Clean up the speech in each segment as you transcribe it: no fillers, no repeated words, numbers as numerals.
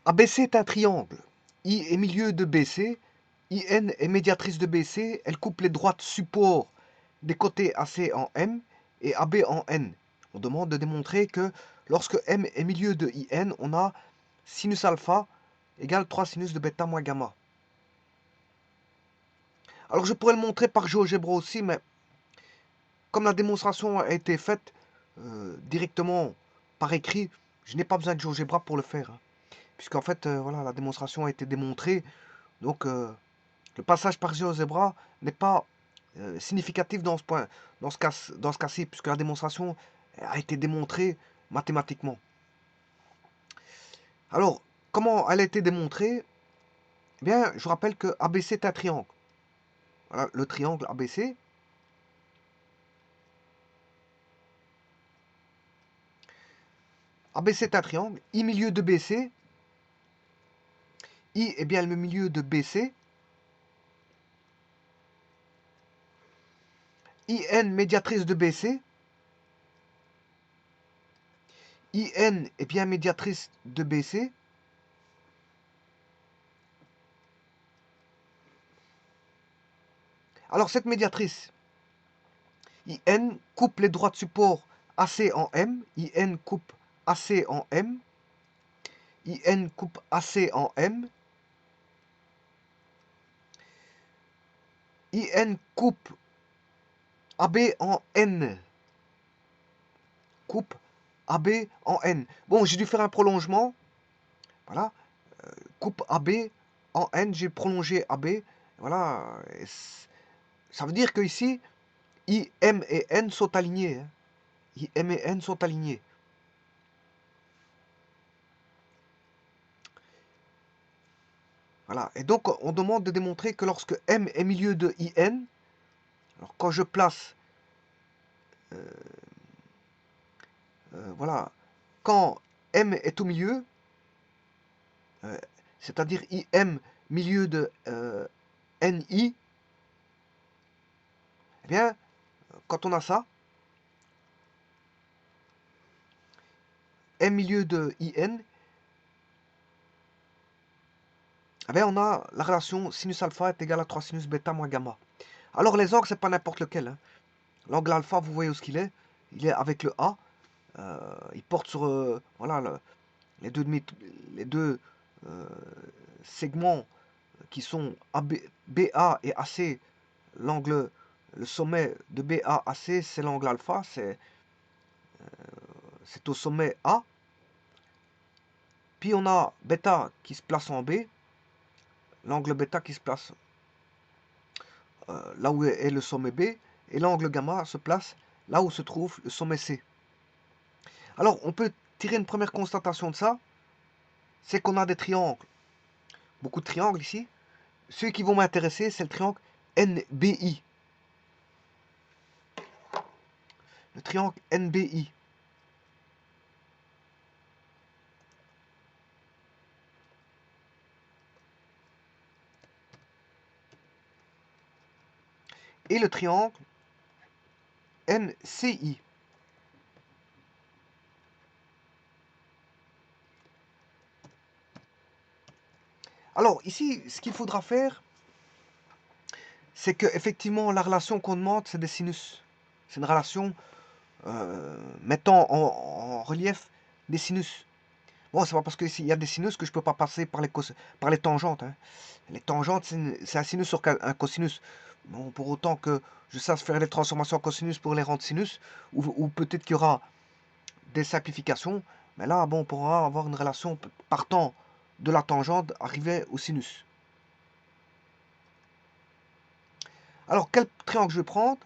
ABC est un triangle. I est milieu de BC. IN est médiatrice de BC. Elle coupe les droites supports des côtés AC en M et AB en N. On demande de démontrer que lorsque M est milieu de IN, on a sinus alpha égale 3 sinus de bêta moins gamma. Alors je pourrais le montrer par GeoGebra aussi, mais comme la démonstration a été faite directement par écrit, je n'ai pas besoin de GeoGebra pour le faire. Puisqu'en fait, voilà, la démonstration a été démontrée. Donc le passage par GeoGebra n'est pas significatif dans ce point, dans ce cas-ci, puisque la démonstration a été démontrée mathématiquement. Alors, comment elle a été démontrée? Eh bien, je vous rappelle que ABC est un triangle. Voilà, le triangle ABC. ABC est un triangle. I milieu de BC. I est bien le milieu de BC. IN médiatrice de BC. IN est bien médiatrice de BC. Alors cette médiatrice, IN coupe les droites support AC en M. IN coupe AC en M. IN coupe AC en M. IN coupe AB en N. Coupe AB en N. Bon, j'ai dû faire un prolongement. Voilà. Coupe AB en N. J'ai prolongé AB. Voilà. Ça veut dire que ici, I, M et N sont alignés. Hein. I, M et N sont alignés. Voilà. Et donc, on demande de démontrer que lorsque M est milieu de IN, alors quand je place, voilà, quand M est au milieu, c'est-à-dire IM milieu de NI, eh bien, quand on a ça, M milieu de IN, eh bien, on a la relation sinus alpha est égal à 3 sinus bêta moins gamma. Alors les angles, c'est pas n'importe lequel. Hein. L'angle alpha, vous voyez où ce qu'il est. Il est avec le A. Il porte sur voilà, les deux segments qui sont BA et AC. L'angle, le sommet de BA-AC, c'est l'angle alpha. C'est au sommet A. Puis on a bêta qui se place en B. L'angle bêta qui se place là où est le sommet B. Et l'angle gamma se place là où se trouve le sommet C. Alors, on peut tirer une première constatation de ça. C'est qu'on a des triangles. Beaucoup de triangles ici. Ceux qui vont m'intéresser, c'est le triangle NBI. Le triangle NBI. Et le triangle NCI. Alors, ici, ce qu'il faudra faire, c'est que effectivement la relation qu'on demande, c'est des sinus. C'est une relation mettant en relief des sinus. Bon, c'est pas parce qu'il y a des sinus que je peux pas passer par les tangentes. Hein. Les tangentes, c'est un sinus sur un cosinus. Bon, pour autant que je sache faire les transformations en cosinus pour les rendre sinus, ou peut-être qu'il y aura des simplifications, mais là, bon, on pourra avoir une relation partant de la tangente arriver au sinus. Alors, quel triangle je vais prendre?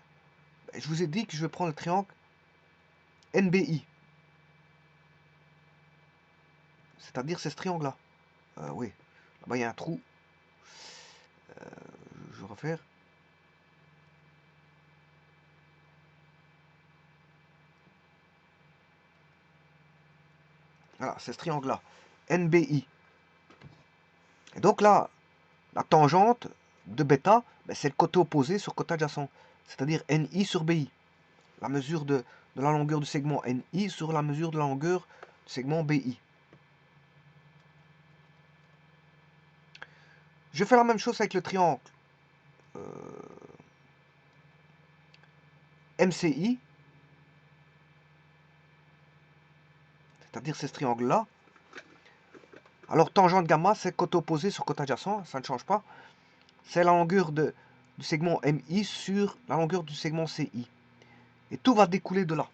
Je vous ai dit que je vais prendre le triangle NBI. C'est-à-dire c'est ce triangle-là. Oui, là-bas il y a un trou. Je vais refaire. Voilà, c'est ce triangle-là. NBI. Et donc là, la tangente de bêta, ben, c'est le côté opposé sur le côté adjacent. C'est-à-dire NI sur BI. La mesure de la longueur du segment NI sur la mesure de la longueur du segment BI. Je fais la même chose avec le triangle MCI, c'est-à-dire c'est ce triangle-là. Alors tangente gamma, c'est côté opposé sur côté adjacent, ça ne change pas. C'est la longueur du segment MI sur la longueur du segment CI. Et tout va découler de là,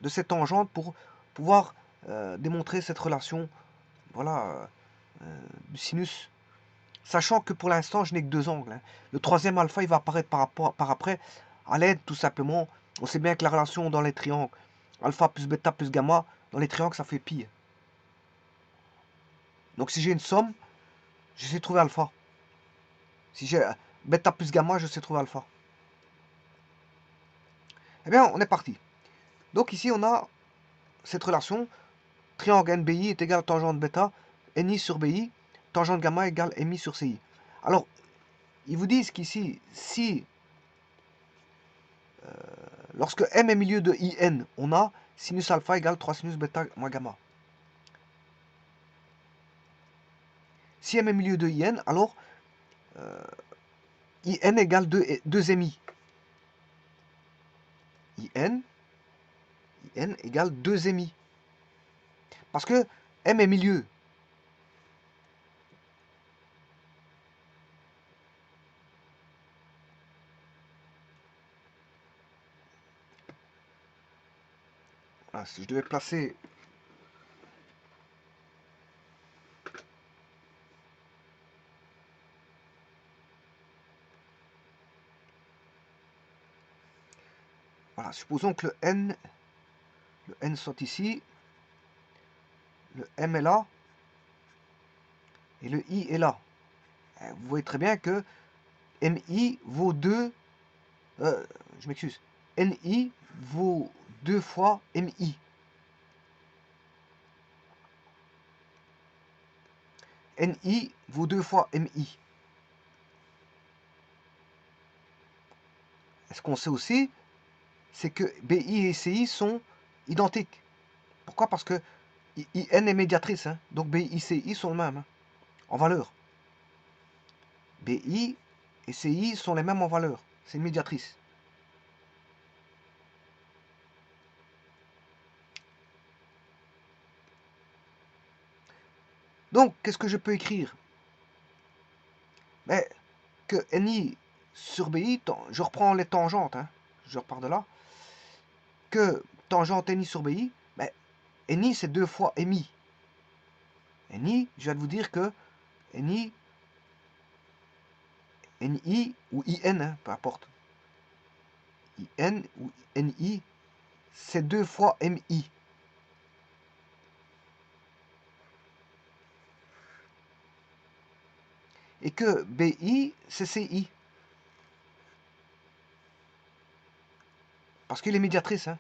de cette tangente, pour pouvoir démontrer cette relation, voilà, du sinus. Sachant que pour l'instant, je n'ai que deux angles. Hein. Le troisième alpha, il va apparaître par après, à l'aide, tout simplement. On sait bien que la relation dans les triangles, alpha plus bêta plus gamma, dans les triangles, ça fait pi. Donc si j'ai une somme, je sais trouver alpha. Si j'ai bêta plus gamma, je sais trouver alpha. Eh bien, on est parti. Donc ici, on a cette relation. Triangle NBI est égal à tangente bêta, NI sur BI, tangente gamma égale MI sur CI. Alors, ils vous disent qu'ici, si lorsque M est milieu de IN, on a sinus alpha égale 3 sinus bêta moins gamma. Si M est milieu de IN, alors IN égale 2 MI. IN égale 2 MI. Parce que M est milieu. Voilà, si je devais placer... Voilà, supposons que le N soit ici, le M est là, et le I est là. Vous voyez très bien que MI vaut 2, je m'excuse, NI vaut 2 fois MI. NI vaut 2 fois MI. Et ce qu'on sait aussi, c'est que BI et CI sont identiques. Pourquoi? Parce que IN est médiatrice, hein, donc BI et CI sont les mêmes hein, en valeur. BI et CI sont les mêmes en valeur. C'est une médiatrice. Donc, qu'est-ce que je peux écrire? Mais que NI sur BI, je reprends les tangentes, hein, je repars de là, que tangente NI sur BI, mais NI c'est 2 fois MI. NI, je viens de vous dire que NI ou IN, hein, peu importe. IN ou NI, c'est 2 fois MI. Et que BI, c'est CI. Parce qu'il est médiatrice. Hein.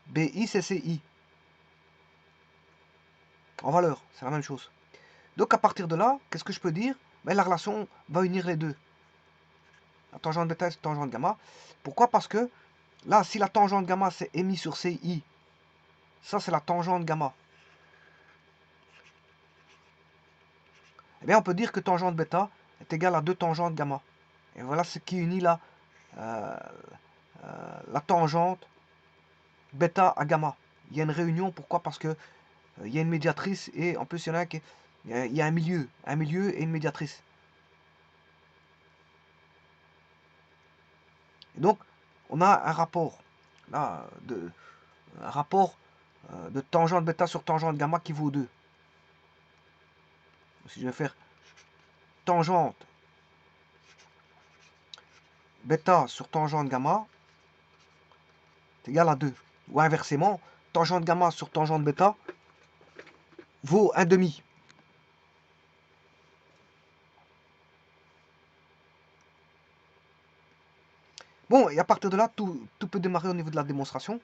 BI, c'est CI. En valeur, c'est la même chose. Donc à partir de là, qu'est-ce que je peux dire? Ben, la relation va unir les deux. La tangente bêta et la tangente gamma. Pourquoi? Parce que là, si la tangente gamma c'est MI sur CI, ça c'est la tangente gamma. Eh bien on peut dire que tangente bêta est égale à 2 tangentes gamma. Et voilà ce qui unit la tangente bêta à gamma. Il y a une réunion, pourquoi? Parce que il y a une médiatrice et en plus il y en a il y a un milieu et une médiatrice. Et donc on a un rapport là de tangente bêta sur tangente gamma qui vaut 2. Si je vais faire tangente bêta sur tangente gamma, c'est égal à 2. Ou inversement, tangente gamma sur tangente bêta vaut 1 demi. Bon, et à partir de là, tout peut démarrer au niveau de la démonstration.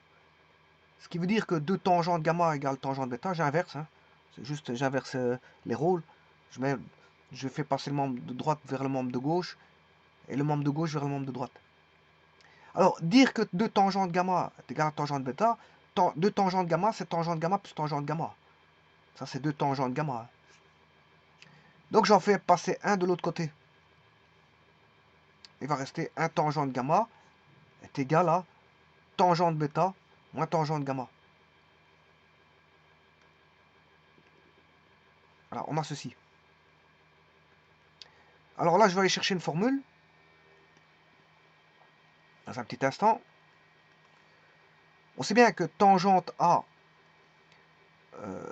Ce qui veut dire que 2 tangentes gamma égale tangente bêta, j'inverse. Hein. C'est juste, j'inverse les rôles. Je fais passer le membre de droite vers le membre de gauche et le membre de gauche vers le membre de droite. Alors, dire que 2 tangentes gamma est égal à tangente bêta, 2 tangentes gamma, c'est tangente gamma plus tangente gamma. Ça, c'est 2 tangentes gamma. Donc j'en fais passer un de l'autre côté. Il va rester un tangent de gamma est égal à tangente bêta moins tangente gamma. Voilà, on a ceci. Alors là, je vais aller chercher une formule. Dans un petit instant. On sait bien que tangente A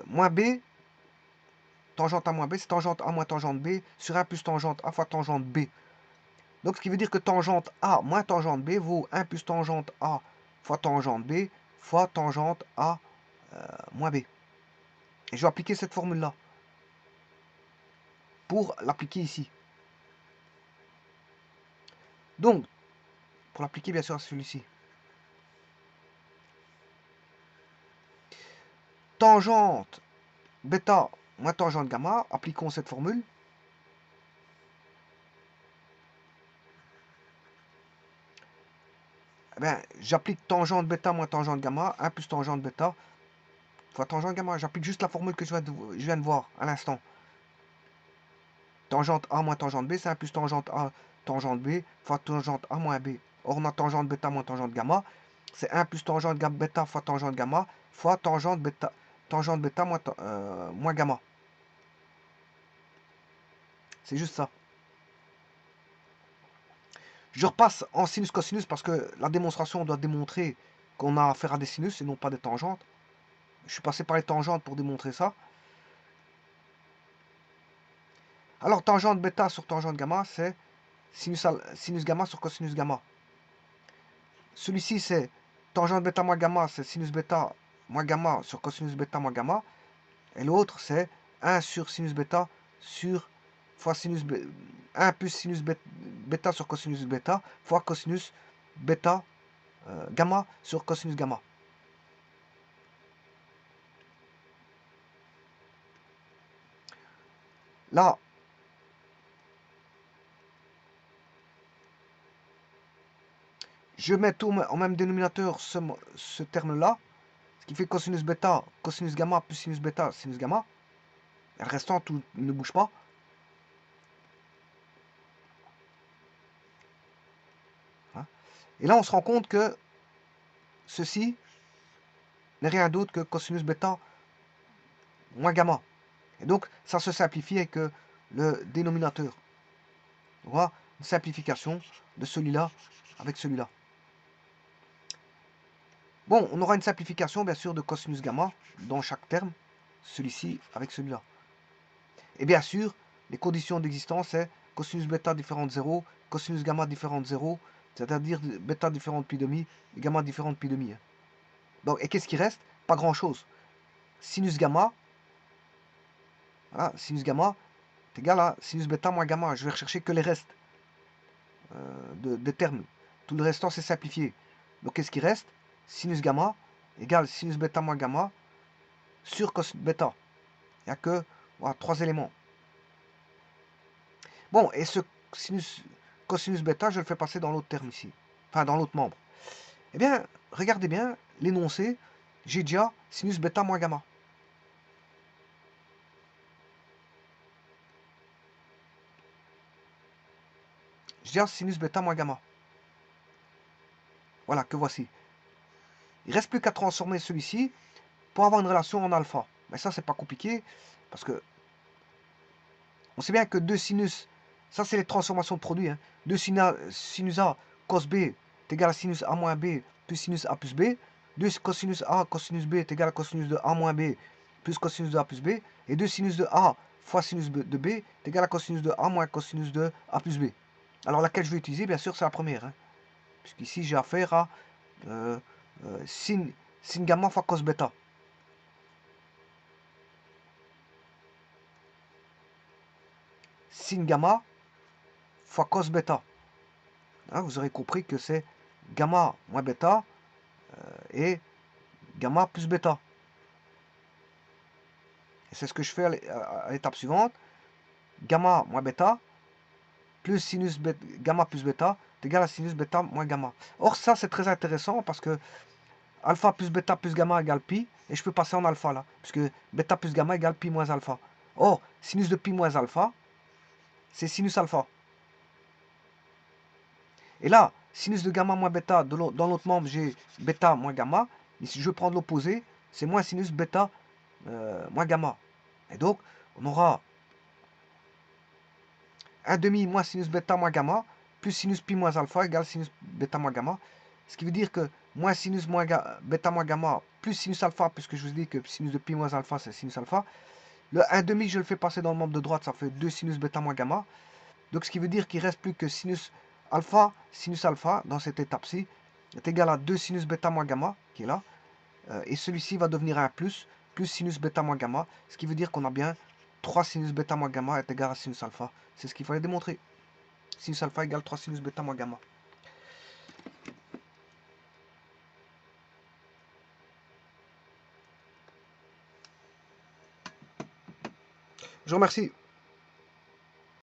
moins B, tangente A moins B, c'est tangente A moins tangente B sur 1 plus tangente A fois tangente B. Donc ce qui veut dire que tangente A moins tangente B vaut 1 plus tangente A fois tangente B fois tangente A moins B. Et je vais appliquer cette formule-là pour l'appliquer ici. Donc, pour l'appliquer bien sûr à celui-ci. Tangente bêta moins tangente gamma, appliquons cette formule. Eh bien, j'applique tangente bêta moins tangente gamma, 1 plus tangente bêta fois tangente gamma. J'applique juste la formule que je viens de voir à l'instant. Tangente A moins tangente B, c'est 1 plus tangente A tangente B fois tangente A moins B. Or, on a tangente bêta moins tangente gamma, c'est 1 plus tangente bêta fois tangente gamma fois tangente bêta moins gamma. C'est juste ça. Je repasse en sinus cosinus parce que la démonstration doit démontrer qu'on a affaire à des sinus et non pas des tangentes. Je suis passé par les tangentes pour démontrer ça. Alors, tangente bêta sur tangente gamma, c'est sinus gamma sur cosinus gamma. Celui-ci, c'est tangente bêta moins gamma, c'est sinus bêta moins gamma sur cosinus bêta moins gamma. Et l'autre, c'est 1 sur sinus bêta sur fois sinus bêta, 1 plus sinus bêta sur cosinus bêta fois cosinus bêta gamma sur cosinus gamma. Là, je mets tout en même dénominateur ce terme-là, ce qui fait cosinus bêta, cosinus gamma plus sinus bêta, sinus gamma. Et le restant, tout ne bouge pas. Et là, on se rend compte que ceci n'est rien d'autre que cosinus bêta moins gamma. Et donc, ça se simplifie avec le dénominateur. On voit une simplification de celui-là avec celui-là. Bon, on aura une simplification, bien sûr, de cosinus gamma dans chaque terme, celui-ci avec celui-là. Et bien sûr, les conditions d'existence, c'est cosinus bêta différent de 0, cosinus gamma différent de 0, c'est-à-dire bêta différent de pi demi et gamma différent de pi demi. Donc, et qu'est-ce qui reste? Pas grand-chose. Sinus gamma, voilà, sinus gamma est égal à sinus bêta moins gamma. Je vais rechercher que les restes des termes. Tout le restant, c'est simplifié. Donc, qu'est-ce qui reste? Sinus gamma égale sinus bêta moins gamma sur cos bêta. Il n'y a que voilà, 3 éléments. Bon, et ce cosinus bêta, je le fais passer dans l'autre terme ici. Enfin, dans l'autre membre. Eh bien, regardez bien l'énoncé. J'ai déjà sinus bêta moins gamma. J'ai déjà sinus bêta moins gamma. Voilà, que voici. Il ne reste plus qu'à transformer celui-ci pour avoir une relation en alpha. Mais ça, c'est pas compliqué, parce que on sait bien que 2 sinus, ça c'est les transformations de produits. 2 sinus A cos B est égal à sinus A moins B plus sinus A plus B. 2 cosinus A cosinus B est égal à cosinus de A moins B plus cosinus de A plus B. Et 2 sinus de A fois sinus de B est égal à cosinus de A moins cosinus de A plus B. Alors laquelle je vais utiliser, bien sûr, c'est la première. Puisqu'ici j'ai affaire à sin gamma fois cos bêta. Sin gamma fois cos bêta. Vous aurez compris que c'est gamma moins bêta et gamma plus bêta. Et c'est ce que je fais à l'étape suivante. Gamma moins bêta plus sinus bêta, gamma plus bêta est égal à sinus bêta moins gamma. Or ça c'est très intéressant parce que alpha plus bêta plus gamma égale pi, et je peux passer en alpha là, puisque bêta plus gamma égale pi moins alpha. Or, sinus de pi moins alpha, c'est sinus alpha. Et là, sinus de gamma moins bêta, dans l'autre membre, j'ai bêta moins gamma. Et si je veux prendre l'opposé, c'est moins sinus bêta moins gamma. Et donc, on aura 1 demi moins sinus bêta moins gamma, plus sinus pi moins alpha égale sinus bêta moins gamma. Ce qui veut dire que moins sinus bêta moins gamma plus sinus alpha, puisque je vous ai dit que sinus de pi moins alpha, c'est sinus alpha. Le 1 demi, je le fais passer dans le membre de droite, ça fait 2 sinus bêta moins gamma. Donc ce qui veut dire qu'il ne reste plus que sinus alpha, dans cette étape-ci, est égal à 2 sinus bêta moins gamma, qui est là. Et celui-ci va devenir un plus sinus bêta moins gamma, ce qui veut dire qu'on a bien 3 sinus bêta moins gamma est égal à sinus alpha. C'est ce qu'il fallait démontrer. Sinus alpha égale 3 sinus bêta moins gamma. Je vous remercie.